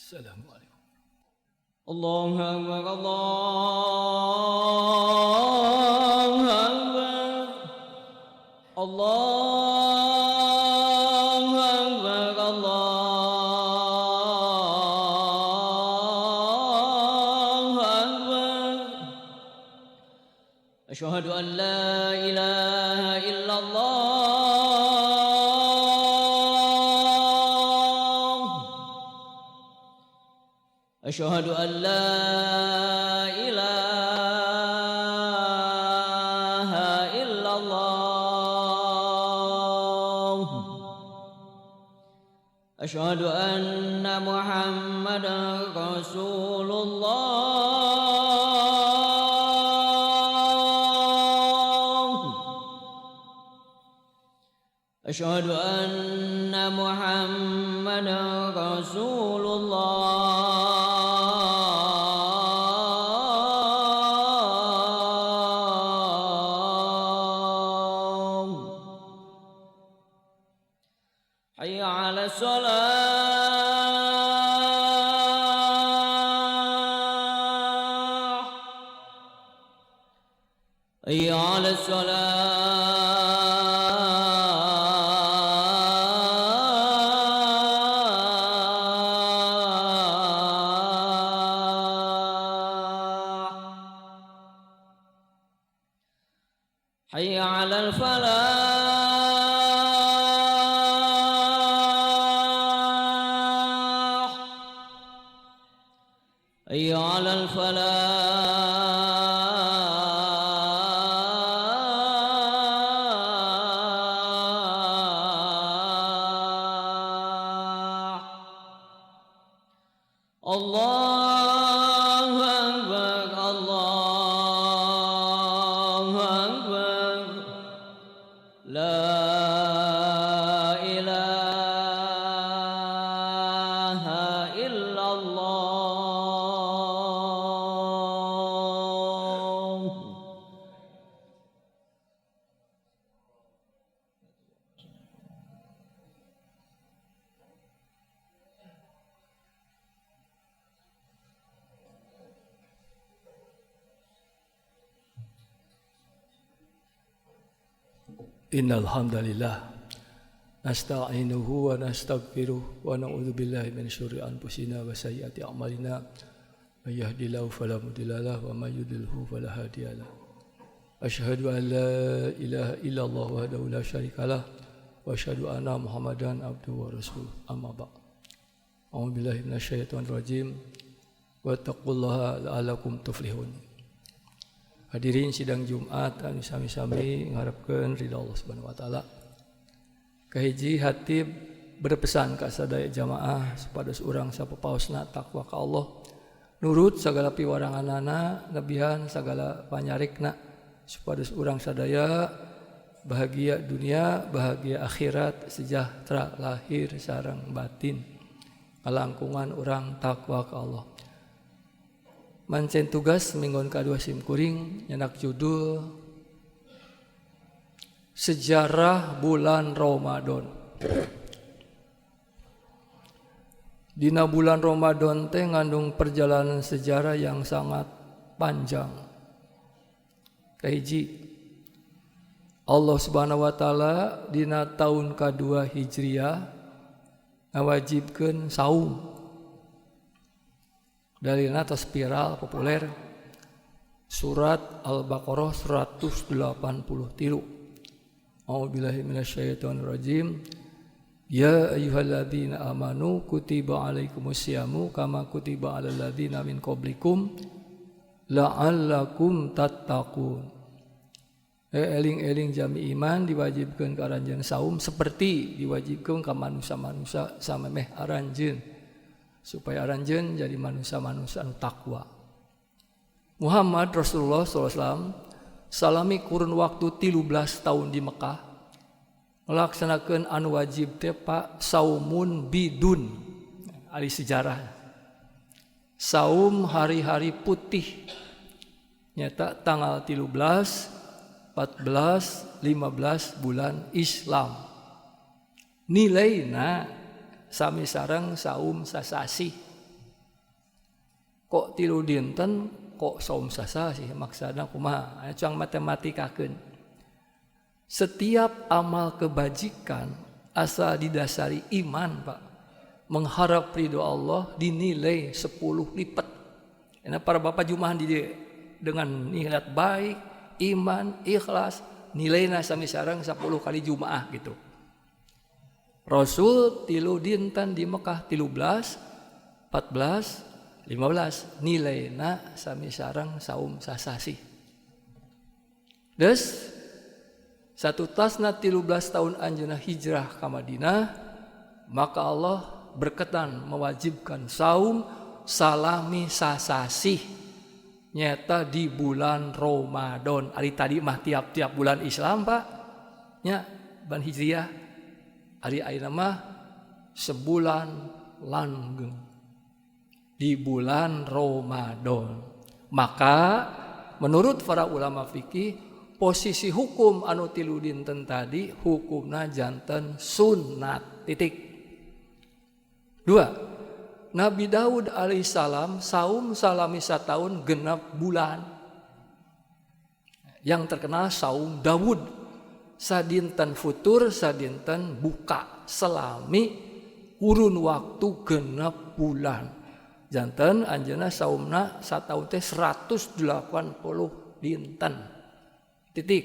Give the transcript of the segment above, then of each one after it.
Assalamualaikum. Allahu Akbar, Allahu Akbar, Allahu Akbar, Allahu Akbar. Asyhadu an la ilaha illallah. Asyhadu an la ilaha illallah. Asyhadu anna Muhammadan Rasulullah. Asyhadu anna Muhammadan Rasulullah. Hayya 'ala shalah. Hayya 'ala shalah. Hayya 'alal falah. Hayya 'alal falah. Allahu Akbar, Allahu Akbar. La ilaha illallah. Innal hamdalillah nasta'inuhu wa nastaghfiruh wa na'udzu billahi min syururi anfusina wa sayyiati a'malina. May yahdihillahu fala mudilla lahu wa may yudlilhu fala hadiya lahu. Asyhadu an la ilaha illallah wahdahu la syarikalah wa asyhadu anna Muhammadan abduhu wa rasuluh. Amma ba'd. A'udzu billahi minasyaitonir rajim. Wattaqullaha la'allakum tuflihun. Hadirin sidang Jumat anu sami-sami ngharepkeun ridha Allah Subhanahu wa taala. Kahiji hatib berpesan ka sadaya jamaah supados urang sapepaosna takwa ka Allah, nurut sagala piwaranganana, nebihan sagala panyarikna, supados urang sadaya bahagia dunia, bahagia akhirat, sejahtera lahir sareng batin. Kalangkungan urang takwa ka Allah. Mancen tugas minggon kadua simkuring nyenak judul Sejarah Bulan Ramadan. Dina bulan Ramadan teh ngandung perjalanan sejarah yang sangat panjang. Kahiji, Allah Subhanahu wa taala dina tahun kedua Hijriah ngawajibkeun saum. Dalilna tos viral populer surat Al-Baqarah 183. A'udzubillahi minasyaitonir rajim. Ya ayyuhalladzina amanu kutiba alaikumusyamu kama kutiba alal ladzina min qablikum la'allakum tattaqun. Eling-eling jami iman diwajibkeun ka aranjeun saum seperti diwajibkeun ka manusia-manusia samemeh aranjeun. Supaya aranjeun jadi manusia-manusia anu takwa. Muhammad Rasulullah SAW salami kurun waktu 13 tahun di Mekah melaksanakan anu wajib teh Pak saumun bidun ali sejarah. Saum hari-hari putih nyata tanggal 13, 14, 15 bulan Islam. Nilaina sami sareng saum sasasi kok 3 dinten kok saum sasasi maksudna kumaha cang matematikakeun. Setiap amal kebajikan asal didasari iman Pak, mengharap ridho Allah dinilai 10 lipat. Karena para bapak jumahan dengan niat baik, iman, ikhlas, nilainya sami sareng 10 kali jumaah gitu. Rasul 3 dinten di Mekah 13, 14, 15 nilainya sami sareng saum sasasi. Des satu tasna 13 tahun anjeunna hijrah ka Madinah, maka Allah berkenan mewajibkan saum salami sasasi nyata di bulan Ramadan. Ari tadi mah tiap-tiap bulan Islam Pak nya ban hijriah, ari ayeuna mah sebulan langgeng di bulan Ramadan. Maka menurut para ulama fikih posisi hukum anu 3 dinten tadi hukumna janten sunat titik. 2. Nabi Daud alaihissalam saum salami sataun genap bulan. Yang terkenal saum Daud. Sadinten futur, sadinten buka. Selami kurun waktu genap bulan. Janten anjeunna saumna sataun teh 180 dinten. Titik.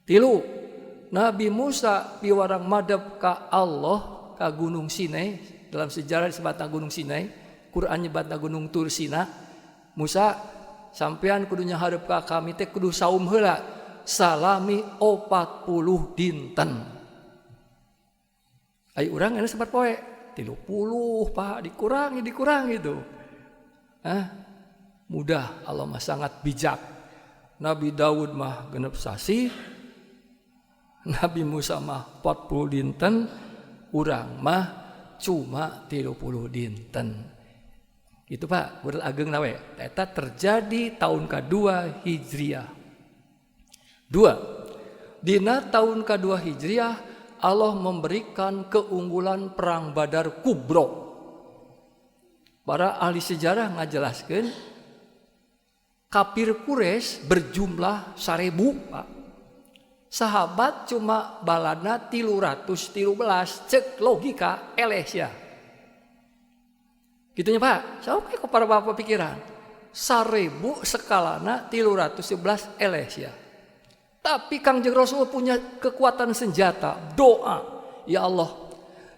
3. Nabi Musa piwarang madep ka Allah ka Gunung Sinai. Dalam sejarah disebutna Gunung Sinai, Quran nyebutna Gunung Tursina. Musa sampean kudunya hareup ka kami teh kudu saum heula salami 40 dinten. Ai urang anu sabar poe 30 Pak dikurangi gitu. Mudah, Allah mah sangat bijak. Nabi Daud mah genep sasi, Nabi Musa mah 40 dinten, urang mah cuma 30 dinten. Gitu Pak, urang ageng nawe. Eta terjadi tahun kedua Hijriah. 2. Dina tahun kedua Hijriah Allah memberikan keunggulan perang Badar Kubro. Para ahli sejarah ngajelaskeun kafir Quraisy berjumlah 1000 Pak. Sahabat cuma baladna 313, cek logika elesya. Gitunya Pak, sok ke para bapak pikiran. 1000 skalana 311 elesya. Tapi Kangjeng Rasul punya kekuatan senjata, doa. Ya Allah,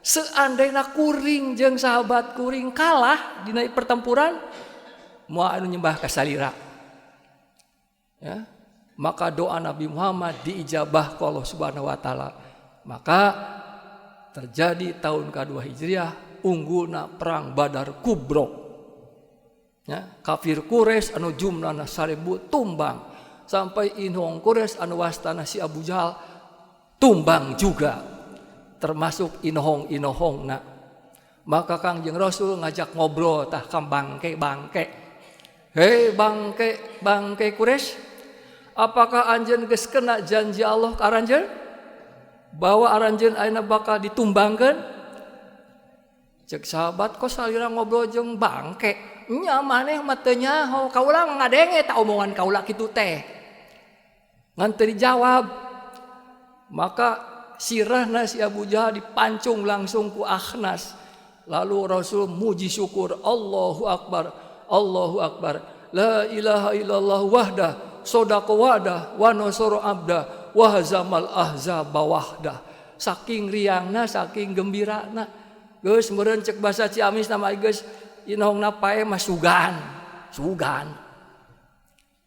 seandainya kuring jeung sahabat kuring kalah dina pertempuran, moal anu nyembah ka salira. Ya. Maka doa Nabi Muhammad diijabah ke Allah Subhanahu wa taala. Maka terjadi tahun kedua Hijriah unggulna perang Badar Kubro. Ya, kafir Quraisy anu jumlahna 1000 tumbang. Sampai inhong Quraisy anu wastana si Abu Jahal tumbang juga. Termasuk inhong-inhongna. Maka Kangjeng Rasul ngajak ngobrol tah ka bangke-bangke. Hei bangke Quraisy, apakah anjeun geus kena janji Allah ka aranjeun bahwa aranjeun ayeuna bakal ditumbangkeun? Cek sahabat kok salira ngobrol jeung bangke. Nya maneh mah teu nyaho, kaula ngadenge ta omongan kaula kitu teh. Ngan teu dijawab. Maka sirahna si Abu Jahal dipancung langsung ku Akhnas. Lalu Rasul muji syukur, Allahu Akbar, Allahu Akbar. La ilaha illallah wahdah, sodako wadah, wa nasoro abda, wa hazamal ahzaba wahdah. Saking riangna, saking gembirana. Geus meureun cek basa Ciamis nama geus inongna pae mah sugan.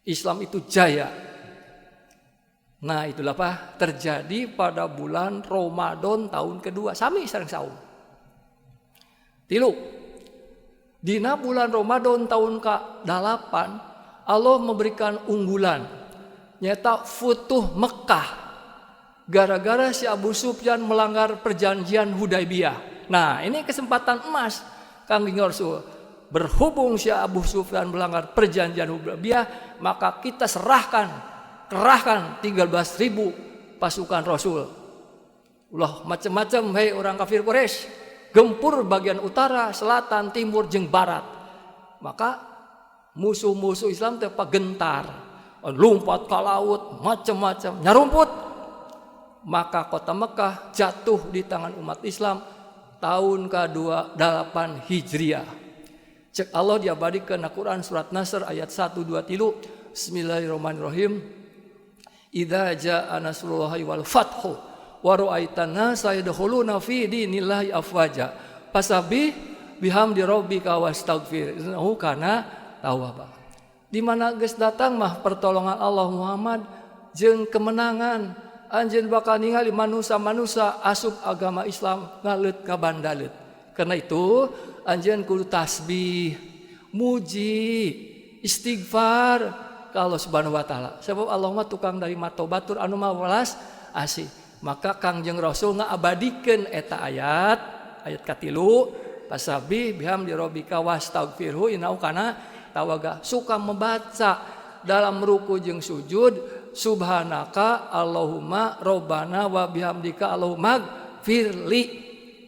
Islam itu jaya. Nah itulah Pak terjadi pada bulan Ramadan tahun kedua. Sami sareng saum. 3. Dina bulan Ramadan tahun ke-8 Allah memberikan unggulan nyata futuh Mekah gara-gara si Abu Sufyan melanggar perjanjian Hudaybiyah. Nah ini kesempatan emas Kangjeng Rasul. Berhubung si Abu Sufyan melanggar perjanjian Hudaybiyah, maka kita kerahkan 13.000 pasukan Rasul. Ulah macam-macam hei orang kafir Quraisy, gempur bagian utara, selatan, timur, jeung barat. maka musuh-musuh Islam teh gentar, lompat ke laut, macam-macam, nyarumput. Maka kota Mekah jatuh di tangan umat Islam tahun ke-28 Hijriah. Cek Allah diabadikan na Quran surat Nasr ayat 1, 2, 3. Bismillahirrahmanirrahim. Idza jaa nasrullahi wal fathu wa ra'aitan nasa yadkhuluna fi dinillahi afwaja fasabbih bihamdi rabbika wastaghfir innahu kana tawwaba. Di mana geus datang mah pertolongan Allah Muhammad jeung kemenangan, anjeun bakal ningali manusia-manusia asup agama Islam ngaleut ka bandaleut. Karena itu anjeun kudu tasbih, muji, istighfar ka Allah Subhanahu wa taala. Sebab Allah mah tukang dari matobatur anu mah welas asih. Maka Kangjeng Rasul ngabadikeun eta ayat katilu, fasabbih bihamdi rabbika wastaghfirhu innahu kana tawwaba. Suka membaca dalam ruku jeung sujud subhanaka Allahumma robbana wa bihamdika Allahumma firli.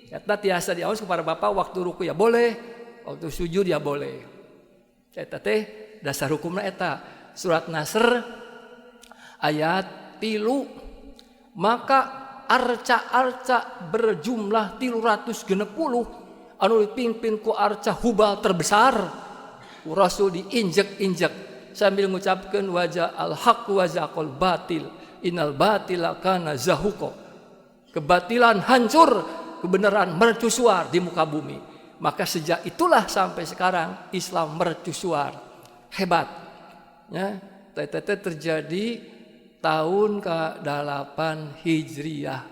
Eta tiasa diaos kepada Bapak waktu ruku ya boleh, waktu sujud ya boleh. Eta teh dasar hukumna eta. Surat Nasr ayat 3. Maka arca-arca berjumlah 360 anu dipimpin ku arca Hubal terbesar Rasul diinjek-injek sambil mengucapkan wajah al-haq wa zaqal batil innal batila kana zahuqa. Kebatilan hancur, kebenaran mercusuar di muka bumi. Maka sejak itulah sampai sekarang Islam mercusuar. Hebat. Ya, terjadi tahun ke-8 Hijriah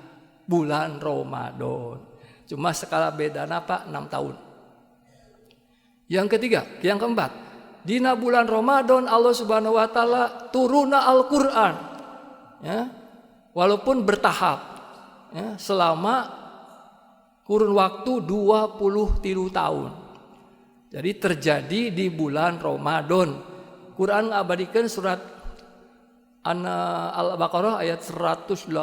bulan Ramadan. Cuma skala bedana Pak 6 tahun. Yang ketiga, yang keempat, dina bulan Ramadan Allah Subhanahu wa taala turuna Al-Qur'an. Ya, walaupun bertahap. Ya, selama kurun waktu 23 tahun. Jadi terjadi di bulan Ramadan. Quran abadikan surat Al-Baqarah ayat 185.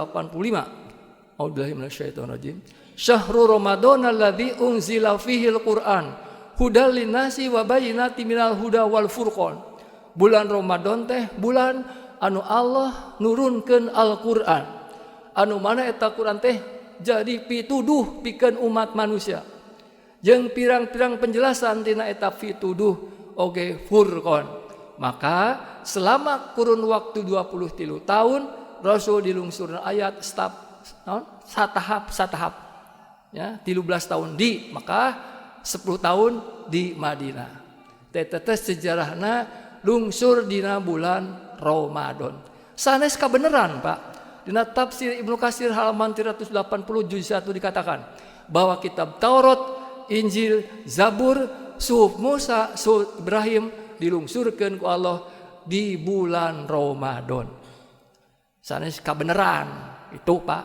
A'udzubillahi minasyaitonirrajim. Syahrul Ramadan alladzi unzila fihil Qur'an hudal linnasi wa bayyinatin minal huda wal furqan. Bulan Ramadan teh bulan anu Allah nurunkeun Al-Qur'an. Anu mana eta Qur'an teh jadi pituduh pikeun umat manusia. Jeung pirang-pirang penjelasan tina eta pituduh oge furqan. Maka selama kurun waktu 23 tahun Rasul dilungsurna ayat satahap ya 13 tahun di Mekah, 10 tahun di Madinah. Teteh sejarahna lungsur dina bulan Ramadan. Sanes kabeneran Pak. Dina tafsir Ibnu Katsir halaman 380 juz 1 dikatakan bahwa kitab Taurat, Injil, Zabur, Suhuf Musa, Suhuf Ibrahim dilungsurkeun ku Allah di bulan Ramadan. Sanes kabeneran itu Pak.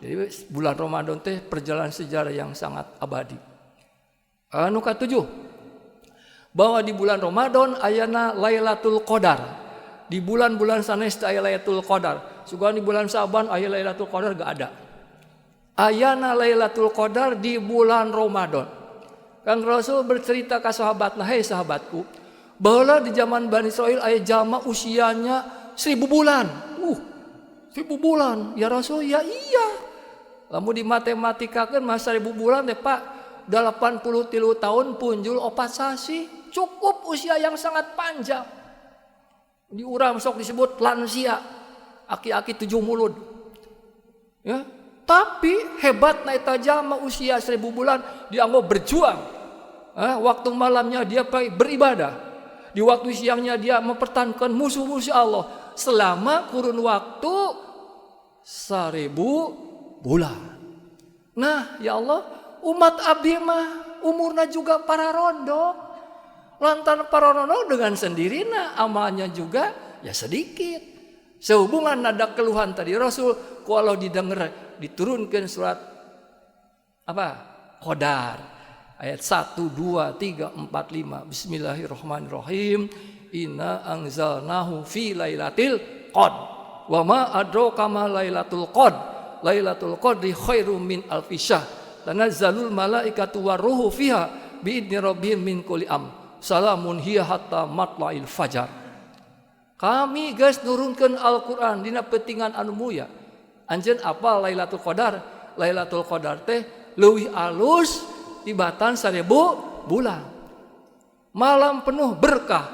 Jadi bulan Ramadan teh perjalanan sejarah yang sangat abadi. Anu katujuh, bahwa di bulan Ramadan ayana Lailatul Qadar. Di bulan-bulan sanes teh aya Lailatul Qadar. Sugan di bulan Sa'ban aya Lailatul Qadar gak ada. Ayana Lailatul Qadar di bulan Ramadan. Kang Rasul bercerita ke sahabatna, "Hei sahabatku, bahwa di zaman Bani Israil aya jalma usianya 1000 bulan. 1000 bulan. Ya Rasul, ya iya. Lamun di matematikakeun mah 1000 bulan teh Pak 83 tahun punjul 4 sasi. Cukup usia yang sangat panjang. Di urang sok disebut lansia. Aki-aki 7 mulud. Ya, tapi hebatna eta jalma usia 1000 bulan dianggap berjuang. Waktu malamnya dia beribadah. Di waktu siangnya dia mempertahankan musuh-musuh Allah selama kurun waktu 1000 bulan. Nah, ya Allah, umat abdi mah umurna juga para rondo. Lantaran para rondo dengan sendirinya amalnya juga ya sedikit. Sehubungan nada keluhan tadi Rasul kalau didengar diturunkan surat Qadar. Ayat 1, 2, 3, 4, 5. Bismillahirrahmanirrahim. Inna anzalnahu fi lailatul qad. Wa ma adraka ma lailatul qad. Lailatul qadri khairum min alfi syahr. Tanazzalul malaikatu waruhu fiha biidni rabbihim min kulli am. salamun hiya hatta matla'il fajar. Kami geus nurunkeun Al-Qur'an dina pentingan anu mulia. Anjeun apa Lailatul Qadar? Lailatul Qadar teh leuwih alus tibatan 1000 bulan. Malam penuh berkah,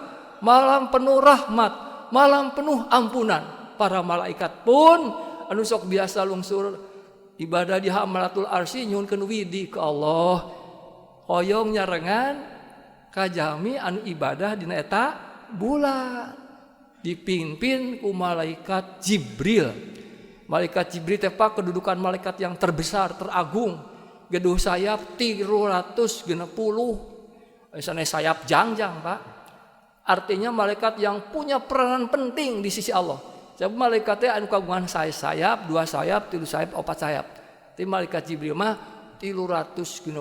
malam penuh rahmat, malam penuh ampunan. Para malaikat pun anu sok biasa lungsur ibadah di Hamalatul Arsy nyuhunkeun widi ke Allah. Hoyong nyarengan kajami anu ibadah dina eta bulan. Dipimpin ku malaikat Jibril. Malaikat Jibril teh Pak kedudukan malaikat yang terbesar, teragung. Geduh sayap 360. Misalnya sayap jangjang Pak. Artinya malaikat yang punya peranan penting di sisi Allah. Sebab malaikatnya anu kagungan sayap, 2 sayap, 3 sayap, 4 sayap. Tapi malaikat Jibril mah 360.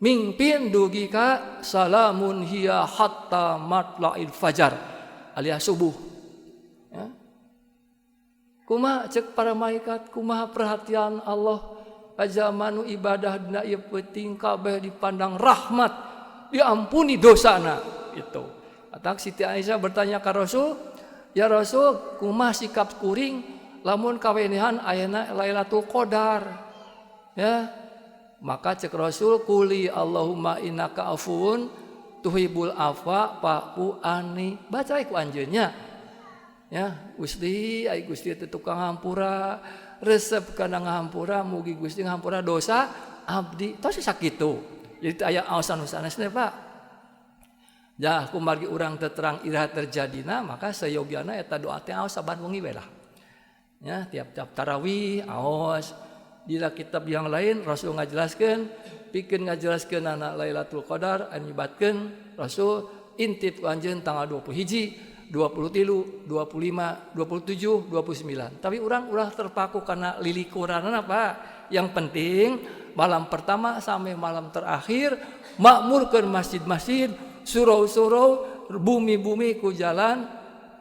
Mingpin dugi ka salamun hiya hatta matla'il fajar alias subuh. Ya. Kumaha cek para malaikat, kumaha perhatian Allah ka zamanu ibadah dina ieu penting kabeh dipandang rahmat, diampuni dosana itu. Atak Siti Aisyah bertanya ka Rasul, "Ya Rasul, kumaha sikap kuring lamun kawenehan ayeuna Lailatul Qadar?" Ya. Maka cek Rasul, "Quli Allahumma innaka afuwun tuhibbul afwa fa'fu anni." Baca ku anjeunnya. Ya, Gusti, ai Gusti teh tukang hampura, resep kana ngahampura, mugi Gusti ngahampura dosa abdi. Tos sakitu. Jadi aya aosan sanesna, Pak. Ya, kumargi urang teu terang iraha terjadina, maka sayogiana eta doa teh aos saban wengi we lah. Ya, tiap-tiap tarawih aos. Di kitab yang lain Rasul ngajelaskeun, pikeun ngajelaskeun anak Lailatul Qadar anu nyebatkeun Rasul intip ku anjeun tanggal 21, 23, 25, 27, 29. Tapi urang ulah terpaku karena lilikuranna Pak. Yang penting malam pertama sampai malam terakhir makmurkeun masjid-masjid, surau-surau, bumi-bumi ku jalan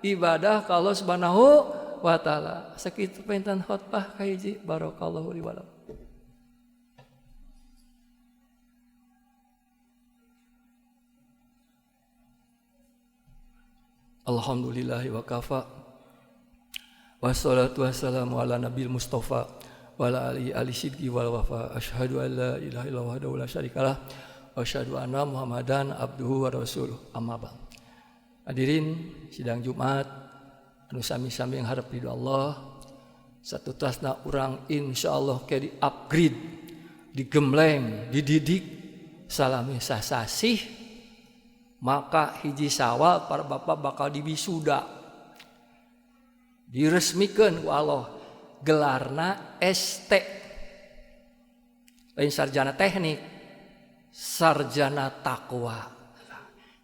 ibadah ka Allah Subhanahu wa ta'ala. Sakitu pentan khotbah ka hiji barakallahu li wa lakum. Alhamdulillahi wa kafa. Wassalatu wassalamu ala nabil mustafa wa ala ali sidqi wal wafa. Asyhadu an la ilaha illallah wahdahu la syarikalah wa asyhadu anna Muhammadan abduhu wa rasuluh. Amma ba'd. Hadirin sidang Jumat anu sami-sami yang harap ridho Allah, satu tasna urang insyaallah ke di upgrade, digembleng, dididik salami sasasih, maka hiji Syawal para bapak bakal diwisuda, diresmikeun ku Allah, gelarna ST, lain sarjana teknik, sarjana takwa.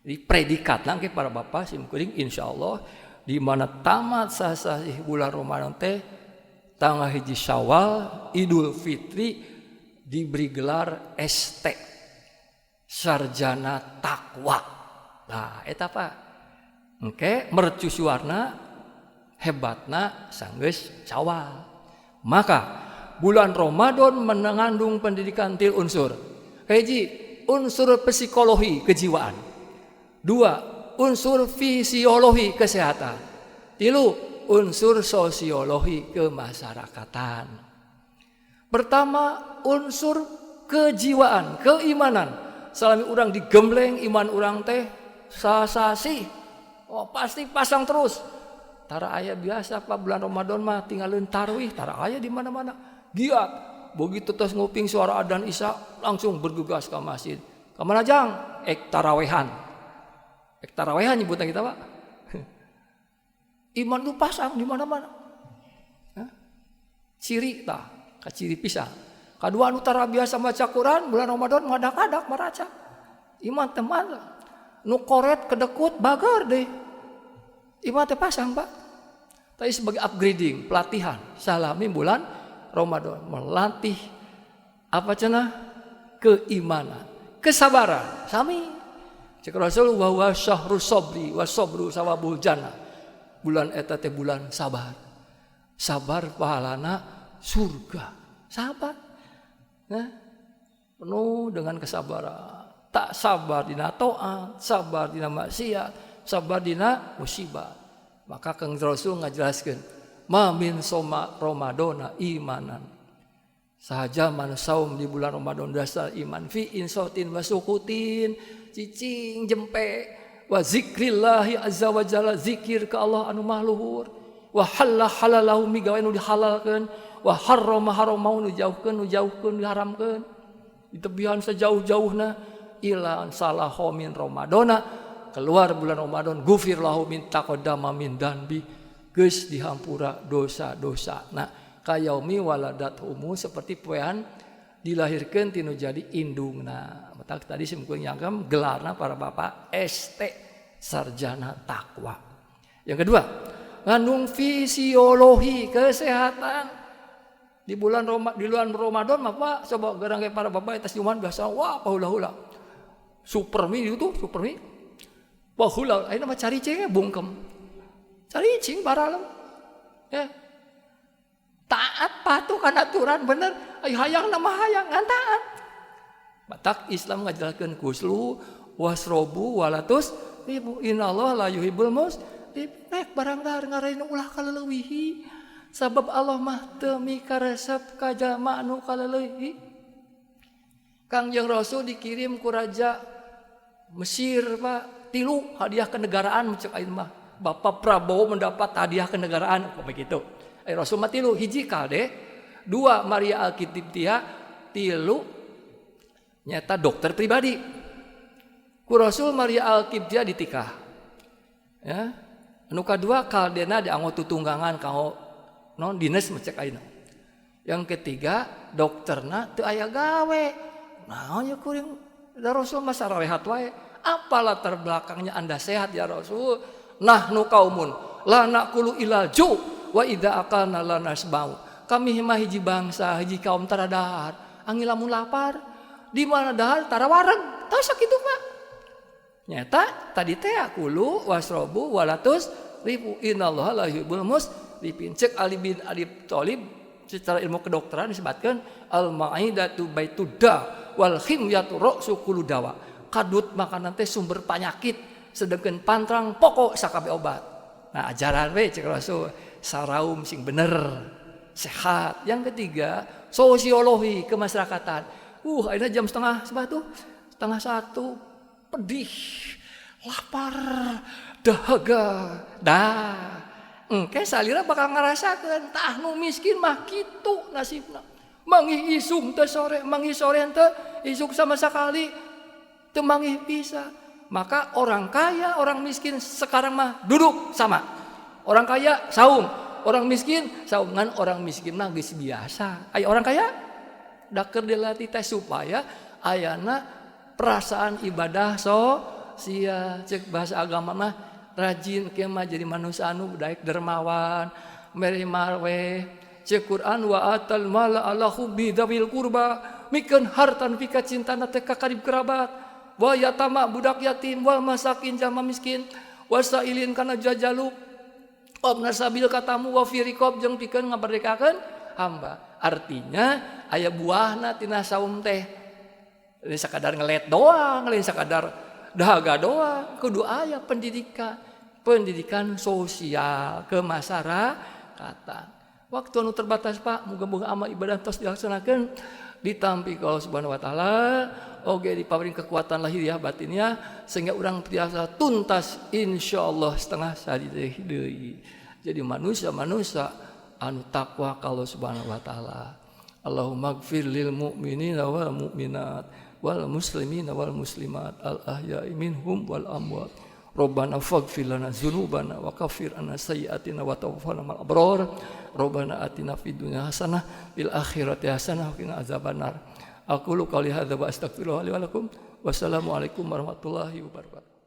Jadi predikat langke para bapak simkuring insyaallah di mana tamat sasasih bulan Ramadan teh tanggal hiji Syawal Idul Fitri diberi gelar ST, sarjana takwa. Nah, eta Pak. Engke mercusuarna hebatna sanggeus Syawal. Maka bulan Ramadan mengandung pendidikan til unsur. Hiji, unsur psikologi kejiwaan. 2, unsur fisiologi kesehatan. 3, unsur sosiologi kemasyarakatan. Pertama, unsur kejiwaan, keimanan. Salami urang digembleng iman urang teh sasasi. Oh, pasti pasang terus. Tara aya biasa Pak bulan Ramadan mah tinggalin tarawih, tara aya di mana-mana. Giat. Begitu tos nguping suara adzan Isya langsung bergegas ke masjid. Ka mana jang? Tarawehan. Tarawehan nyebutna kita Pak. Iman itu pasang di mana-mana. Ciri tah, ciri pisan. Kadua anu tara biasa maca Quran bulan Ramadan ngadak-adak maraca. Iman teman. Nu koret kedekut bagar deh. Iman teh pasang Pak. Tapi sebagai upgrading, pelatihan salami bulan Ramadan melatih apa cenah? Keimanan, kesabaran. Sami cek Rasul wa huwa syahrus sabri wa sabru sawabul jannah. Bulan eta teh bulan sabar. Sabar pahalana surga. Sabar. Nah, penuh dengan kesabaran. tak sabar dina taat, sabar dina maksiat, sabar dina musibah. Maka Kang Rasul ngajelaskeun, ma min soma Ramadana imanan. Sahaja man saum di bulan Ramadan dasar iman fi insotin wa sukutin, cicing jempe wa zikrillahi azza wa jalla, zikir ke Allah anu mah luhur, wa halalahu migawe nu dihalalkeun, wa harrama haramau nu jauhkeun diharamkeun. Ditebihan sejauh-jauhna ila salaho min Ramadana, keluar bulan Ramadan gufir lahu min taqaddama min danbi, geus dihampura dosa-dosa. Nah, kayaumi waladat umu, seperti poean dilahirkeun tinu jadi indungna. Mata tadi simkuring nyangkem gelarna para bapak ST sarjana takwa. Yang kedua, ngandung fisiologi kesehatan. Di bulan Ramadan mah Pak, coba gerang ke para bapak eta cuman biasa wah paula-hula. Supermi itu supermi. Paula ayeuna mah caricing bungkem. Caricing baralem. Ya. Taat patuh kana aturan bener, ai hayang nama hayang ngan taat. Batak Islam ngajelaskeun kuslu wasrobu walatus ribu innallaha la yuhibbul musrif. Rek barang dahar ngaraina ulah kaleuwihi. Sabab Allah mah teu mikaresep ka jalma anu kaleuwih. Kangjeng Rasul dikirim ku raja Mesir Pak, 3 hadiah kenegaraan cek ayeuna mah. Bapak Prabowo mendapat hadiah kenegaraan apa begitu. Rasul mah 3, hiji Kalde, 2 Maria Alkitiptia, 3 nyata dokter pribadi. Ku Rasul Maria Alkitiptia ditikah. Ya. Anu kadua Kaldena dianggo tutunggangan kanggo non dinas cek ayeuna. Yang ketiga dokterna teu aya gawe. Naon nya kuring da Rasul mah sarehat wae. Apa latar belakangnya Anda sehat ya Rasul? Nahnu qaumun la naqulu ilal ju wa idza aqalna la nasbau. Kami mah hiji bangsa, hiji kaum tara dahar. Angin lamun lapar, di mana dahar tara wareg. Tah sakitu Pak. Nyata tadi teh akulu wasrobu walatus ribu innallaha la yuhibbul musrifin. Cek Ali bin Abi Thalib secara ilmu kedokteran disebutkan al-ma'idatu baitud-da wal khimyatu ra'su kullu dawa. Kadut makanan teh sumber penyakit, sedengkeun pantrang pokok sakabeh obat. Nah, ajaran we cek Rasul saraum sing bener, sehat. Yang ketiga, sosiologi kemasyarakatan. Ayeuna jam setengah 1, pedih, lapar, dahaga. Engke salira bakal ngarasakeun tah nu miskin mah kitu nasibna. Mangih isung teh sore, mangih sore teh isuk sama sekali teu mangih bisa. Maka orang kaya, orang miskin sekarang mah duduk sama. Orang kaya saum, orang miskin saungan, orang miskin mah geus biasa. Aya orang kaya da keur dilatih teh supaya ayana perasaan ibadah sia cek bahasa agama mah rajin kemah jadi manusia anu daek dermawan, mere marwe, cek Quran wa atal mala ala hubbi dzawil qurba, mikeun hartan pika cintana teh ka karib kerabat, wa yatama budak yatim, wal masakin jama miskin, wasailin kana jajaluk, obna sabil katamu wa fi riqab jeung pikeun ngaberdekakeun hamba. Artinya aya buahna tina saum teh. Lain sakadar ngelet doang, lain sakadar dahaga doang, kudu aya pendidikan sosial kemasyarakatan. Waktu anu terbatas Pak, muga-muga amal ibadah tos dilaksanakeun ditampi ka Allah Subhanahu wa taala, oge diparing kekuatan lahiriah batinnya sehingga urang tiasa tuntas insyaallah setengah sadih deui. Jadi manusia-manusia anu takwa ka Allah Subhanahu wa taala. Allahumma ighfir lil mu'minina wal mu'minat wal muslimina wal muslimat al ahya'i minhum wal amwat. Rabbana faghfir lana dzunubana wa kaffir anna sayyi'atina wa tawaffana ma'al abrar. Rabbana atina fid dunya hasanah fil akhirati hasanah wa qina adzabannar. Aqulu qouli hadza wa astaghfirullaha li wa lakum. Wassalamu alaikum warahmatullahi wabarakatuh.